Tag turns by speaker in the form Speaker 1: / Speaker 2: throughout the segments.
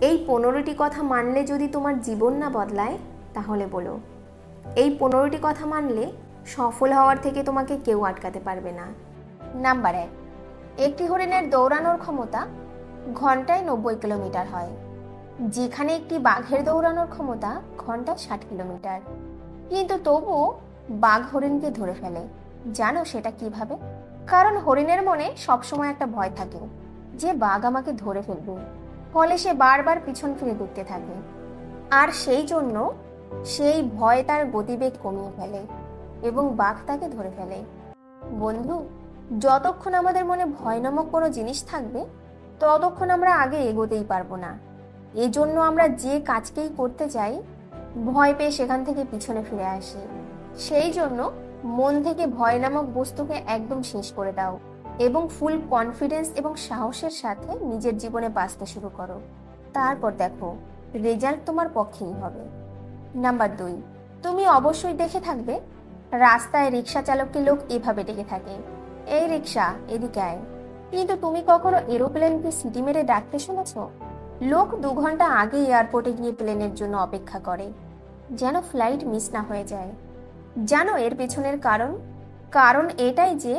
Speaker 1: এই 15টি কথা মানলে যদি তোমার জীবন না বদলায় তাহলে বলো, এই 15টি কথা মানলে সফল হওয়ার থেকে তোমাকে কেউ আটকাতে পারবে না। নাম্বার 1, একটি হরিণের দৌড়ানোর ক্ষমতা ঘন্টায় 90 কিলোমিটার হয়, যেখানে একটি বাঘের দৌড়ানোর ক্ষমতা ঘন্টায় 60 কিলোমিটার। কিন্তু তবুও বাঘ হরিণকে ধরে ফেলে। জানো সেটা কিভাবে? কারণ হরিণের মনে সবসময় একটা ভয় থাকে যে বাঘ আমাকে ধরে ফেলবে, ফলে সে বারবার পিছন ফিরে দেখতে থাকে, আর সেই জন্য সেই ভয় তার গতিবেগ কমিয়ে ফেলে এবং বাঘ তাকে ধরে ফেলে। বন্ধু, যতক্ষণ আমাদের মনে ভয় নামক কোনো জিনিস থাকবে ততক্ষণ আমরা আগে এগোতেই পারবো না। এজন্য আমরা যে কাজকেই করতে চাই ভয় পেয়ে সেখান থেকে পিছনে ফিরে আসি। সেই জন্য মন থেকে ভয় নামক বস্তুকে একদম শেষ করে দাও এবং ফুল কনফিডেন্স এবং সাহসের সাথে নিজের জীবনে বাঁচতে শুরু করো। তারপর দেখো রেজাল্ট তোমার পক্ষেই হবে। নাম্বার 2, তুমি অবশ্যই দেখে থাকবে রাস্তায় রিক্সা চালককে লোক এভাবে ডেকে থাকে, এই রিক্সা এদিকে আয়। কিন্তু তুমি কখনো এরোপ্লেনকে সিটি মেরে ডাকতে শুনেছ? লোক 2 ঘন্টা আগে এয়ারপোর্টে গিয়ে প্লেনের জন্য অপেক্ষা করে যেন ফ্লাইট মিস না হয়ে যায়। জানো এর পেছনের কারণ এটাই যে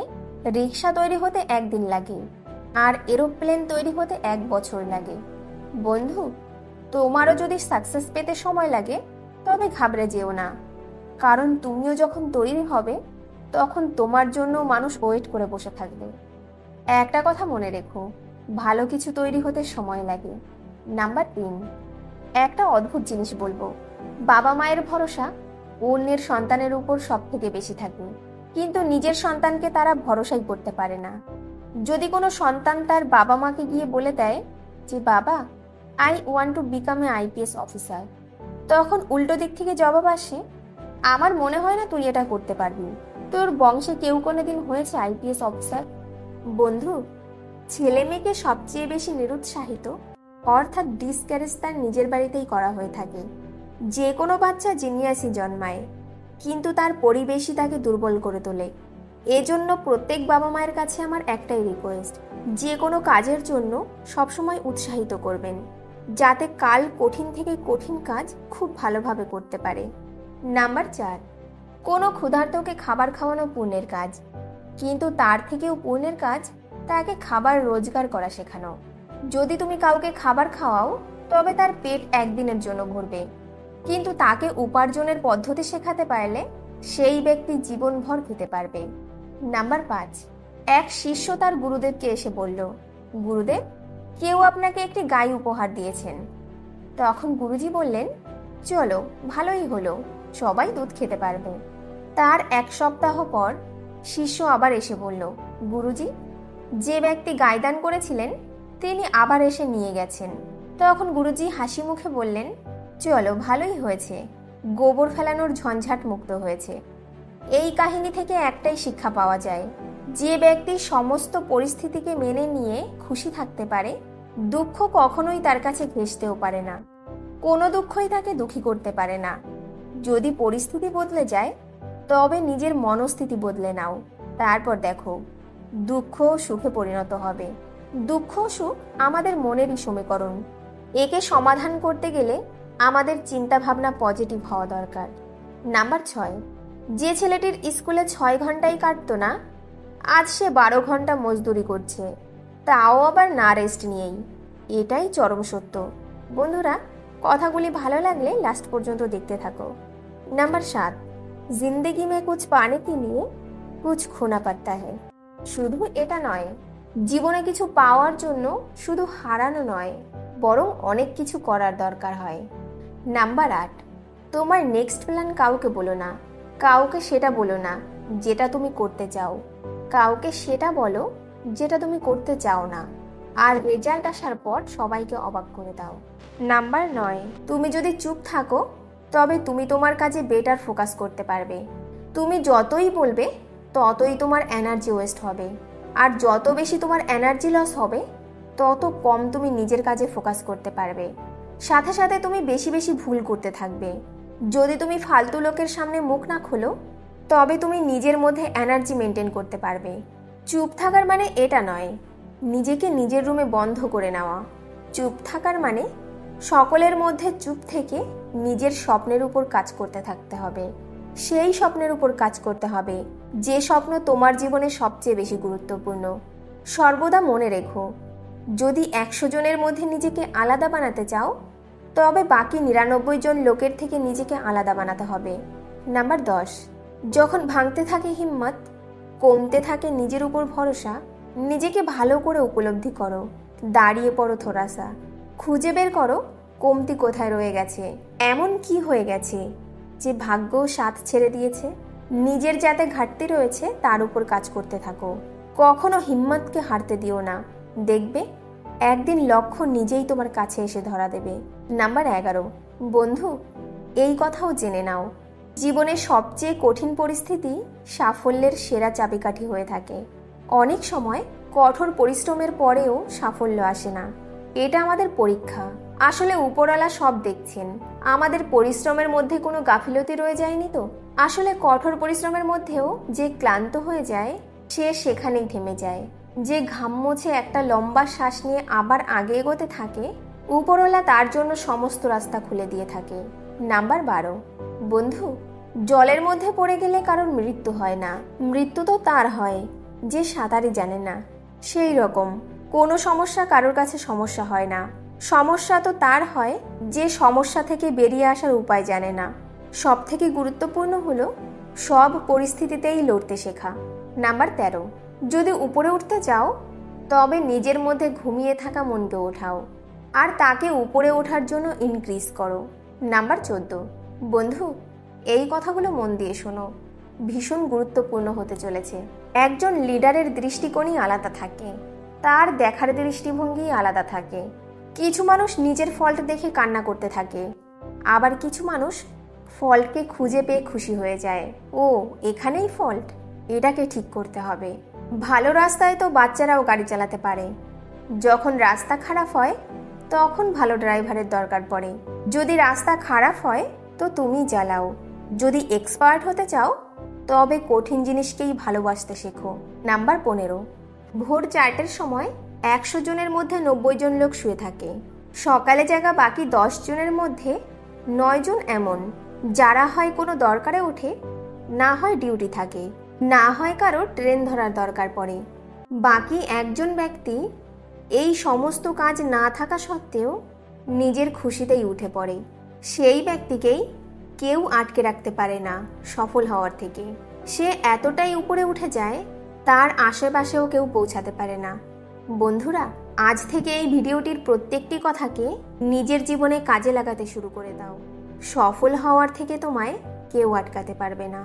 Speaker 1: রিক্সা তৈরি হতে 1 দিন লাগে আর এরোপ্লেন তৈরি হতে 1 বছর লাগে। বন্ধু, তোমারও যদি সাকসেস পেতে সময় লাগে তবে ঘাবড়ে যেও না, কারণ তুমিও যখন তৈরি হবে তখন তোমার জন্য মানুষ ওয়েট করে বসে থাকবে। একটা কথা মনে রেখো, ভালো কিছু তৈরি হতে সময় লাগে। নাম্বার 3, একটা অদ্ভুত জিনিস বলবো, বাবা মায়ের ভরসা অন্যের সন্তানের উপর সব থেকে বেশি থাকে, কিন্তু নিজের সন্তানকে তারা ভরসাই করতে পারে না। যদি কোনো সন্তান তার বাবা মাকে গিয়ে বলে দেয় যে বাবা, I want to become a IPS officer, তখন উল্টো দিক থেকে জবাব আসে, আমার মনে হয় না তুই এটা করতে পারবি, তোর বংশে কেউ কোনোদিন হয়েছে আইপিএস অফিসার। বন্ধু, ছেলে মেয়েকে সবচেয়ে বেশি নিরুৎসাহিত অর্থাৎ ডিসক্যারেজ তার নিজের বাড়িতেই করা হয়ে থাকে। যে কোনো বাচ্চা জিনিয়াসই জন্মায়, কিন্তু তার পরিবেশই তাকে দুর্বল করে তোলে। এজন্য প্রত্যেক বাবা মায়ের কাছে আমার একটাই রিকোয়েস্ট, যে কোনো কাজের জন্য সবসময় উৎসাহিত করবেন, যাতে কাল কঠিন থেকে কঠিন কাজ খুব ভালোভাবে করতে পারে। নাম্বার 4, কোনো ক্ষুধার্তকে খাবার খাওয়ানো পুণ্যের কাজ, কিন্তু তার থেকেও পুণ্যের কাজ তাকে খাবার রোজগার করা শেখানো। যদি তুমি কাউকে খাবার খাওয়াও তবে তার পেট 1 দিনের জন্য ভরবে, কিন্তু তাকে উপার্জনের পদ্ধতি শেখাতে পারলে সেই ব্যক্তি জীবনভর খেতে পারবে। নাম্বার 5, এক শিষ্য তার গুরুদেবকে এসে বলল, গুরুদেব, কেউ আপনাকে একটি গাই উপহার দিয়েছেন। তখন গুরুজি বললেন, চলো ভালোই হলো, সবাই দুধ খেতে পারবে। তার 1 সপ্তাহ পর শিষ্য আবার এসে বলল, গুরুজি, যে ব্যক্তি গাই দান করেছিলেন তিনি আবার এসে নিয়ে গেছেন। তখন গুরুজি হাসি মুখে বললেন, চলো ভালোই হয়েছে, গোবর ফেলানোর ঝঞ্ঝাট মুক্ত হয়েছে। এই কাহিনী থেকে একটাই শিক্ষা পাওয়া যায়, যে ব্যক্তি সমস্ত পরিস্থিতিকে মেনে নিয়ে খুশি থাকতে পারে, দুঃখ কখনোই তার কাছে ঘেঁষতেও পারে না, কোনো দুঃখই তাকে দুঃখী করতে পারে না। যদি পরিস্থিতি বদলে যায় তবে নিজের মনস্থিতি বদলে নাও, তারপর দেখো দুঃখ সুখে পরিণত হবে। দুঃখ সুখ আমাদের মনেরই সমীকরণ, একে সমাধান করতে গেলে আমাদের চিন্তা ভাবনা পজিটিভ হওয়া দরকার। নাম্বার 6, যে ছেলেটির স্কুলে 6 ঘন্টাই কাটতো না, আজ সে 12 ঘন্টা মজদুরি করছে, তাও আবার না রেস্ট নিয়েই। এটাই চরম সত্য। বন্ধুরা, কথাগুলি ভালো লাগলে লাস্ট পর্যন্ত দেখতে থাকো। নাম্বার 7, জিন্দেগি মে কুছ পানে কে লিয়ে কুছ খোনা পড়তা হ্যায়। শুধু এটা নয়, জীবনে কিছু পাওয়ার জন্য শুধু হারানো নয়, বরং অনেক কিছু করার দরকার হয়। নাম্বার 8, তোমার নেক্সট প্ল্যান কাউকে বলো না, কাউকে সেটা বলো না যেটা তুমি করতে চাও, কাউকে সেটা বলো যেটা তুমি করতে চাও না, আর রেজাল্ট আসার পর সবাইকে অবাক করে দাও। নাম্বার 9, তুমি যদি চুপ থাকো তবে তুমি তোমার কাজে বেটার ফোকাস করতে পারবে। তুমি যতই বলবে ততই তোমার এনার্জি ওয়েস্ট হবে, আর যত বেশি তোমার এনার্জি লস হবে তত কম তুমি নিজের কাজে ফোকাস করতে পারবে। সাথে সাথে তুমি বেশি বেশি ভুল করতে থাকবে। যদি তুমি ফালতু লোকের সামনে মুখ না খোলো তবে তুমি নিজের মধ্যে এনার্জি মেনটেন করতে পারবে। চুপ থাকার মানে এটা নয় নিজেকে নিজের রুমে বন্ধ করে নেওয়া। চুপ থাকার মানে সকলের মধ্যে চুপ থেকে নিজের স্বপ্নের উপর কাজ করতে থাকতে হবে। সেই স্বপ্নের উপর কাজ করতে হবে যে স্বপ্ন তোমার জীবনে সবচেয়ে বেশি গুরুত্বপূর্ণ। সর্বদা মনে রেখো, যদি 100 জনের মধ্যে নিজেকে আলাদা বানাতে চাও, তবে বাকি 99 জন লোকের থেকে নিজেকে আলাদা বানাতে হবে। নাম্বার 10, যখন ভাঙতে থাকে হিম্মত, কমতে থাকে নিজের উপর ভরসা, নিজেকে ভালো করে উপলব্ধি করো, দাঁড়িয়ে পড়ো থোড়াসা, খুঁজে বের করো কমতি কোথায় রয়ে গেছে, এমন কি হয়ে গেছে যে ভাগ্য সাথ ছেড়ে দিয়েছে। নিজের যাতে ঘাটতি রয়েছে তার উপর কাজ করতে থাকো। কখনো হিম্মতকে হারতে দিও না, দেখবে একদিন লক্ষ্য নিজেই তোমার কাছে এসে ধরা দেবে। নাম্বার 11, বন্ধু, এই কথাও জেনে নাও, জীবনের সবচেয়ে কঠিন পরিস্থিতি সাফল্যের সেরা চাবিকাঠি হয়ে থাকে। অনেক সময় কঠোর পরিশ্রমের পরেও সাফল্য আসে না, এটা আমাদের পরীক্ষা। আসলে উপরওয়ালা সব দেখছেন, আমাদের পরিশ্রমের মধ্যে কোনো গাফিলতি রয়ে যায়নি তো। আসলে কঠোর পরিশ্রমের মধ্যেও যে ক্লান্ত হয়ে যায় সে সেখানেই থেমে যায়। যে ঘাম মুছে একটা লম্বা শ্বাস নিয়ে আবার আগে এগোতে থাকে, উপরওয়ালা তার জন্য সমস্ত রাস্তা খুলে দিয়ে থাকে। নাম্বার 12, বন্ধু, জলের মধ্যে পড়ে গেলে কারোর মৃত্যু হয় না, মৃত্যু তো তার হয় যে সাঁতারই জানে না। সেই রকম কোনো সমস্যা কারোর কাছে সমস্যা হয় না, সমস্যা তো তার হয় যে সমস্যা থেকে বেরিয়ে আসার উপায় জানে না। সব থেকে গুরুত্বপূর্ণ হলো সব পরিস্থিতিতেই লড়তে শেখা। নাম্বার 13, যদি উপরে উঠতে চাও তবে নিজের মধ্যে ঘুমিয়ে থাকা মনকে ওঠাও আর তাকে উপরে ওঠার জন্য ইনক্রিজ করো। নাম্বার 14, বন্ধু, এই কথাগুলো মন দিয়ে শোনো, ভীষণ গুরুত্বপূর্ণ হতে চলেছে। একজন লিডারের দৃষ্টিকোণই আলাদা থাকে, তার দেখার দৃষ্টিভঙ্গি আলাদা থাকে। কিছু মানুষ নিজের ফল্ট দেখে কান্না করতে থাকে, আবার কিছু মানুষ ফল্টকে খুঁজে পেয়ে খুশি হয়ে যায়। ও, এখানেই ফল্ট, এটাকে ঠিক করতে হবে। ভালো রাস্তায় তো বাচ্চারাও গাড়ি চালাতে পারে, যখন রাস্তা খারাপ হয় তখন ভালো ড্রাইভারের দরকার পড়ে। যদি রাস্তা খারাপ হয় তো তুমি চালাও। যদি এক্সপার্ট হতে চাও তবে কঠিন জিনিসকেই ভালোবাসতে শেখো। নাম্বার 15, ভোর 4টের সময় 100 জনের মধ্যে 90 জন লোক শুয়ে থাকে। সকালে জাগা বাকি 10 জনের মধ্যে 9 জন এমন যারা হয় কোনো দরকারে ওঠে, না হয় ডিউটি থাকে, না হয় কারো ট্রেন ধরার দরকার পড়ে। বাকি একজন ব্যক্তি এই সমস্ত কাজ না থাকা সত্ত্বেও নিজের খুশিতেই উঠে পড়ে। সেই ব্যক্তিকেই কেউ আটকে রাখতে পারে না সফল হওয়ার থেকে। সে এতটাই উপরে উঠে যায় তার আশেপাশেও কেউ পৌঁছাতে পারে না। বন্ধুরা, আজ থেকে এই ভিডিওটির প্রত্যেকটি কথাকে নিজের জীবনে কাজে লাগাতে শুরু করে দাও। সফল হওয়ার থেকে তোমায় কেউ আটকাতে পারবে না।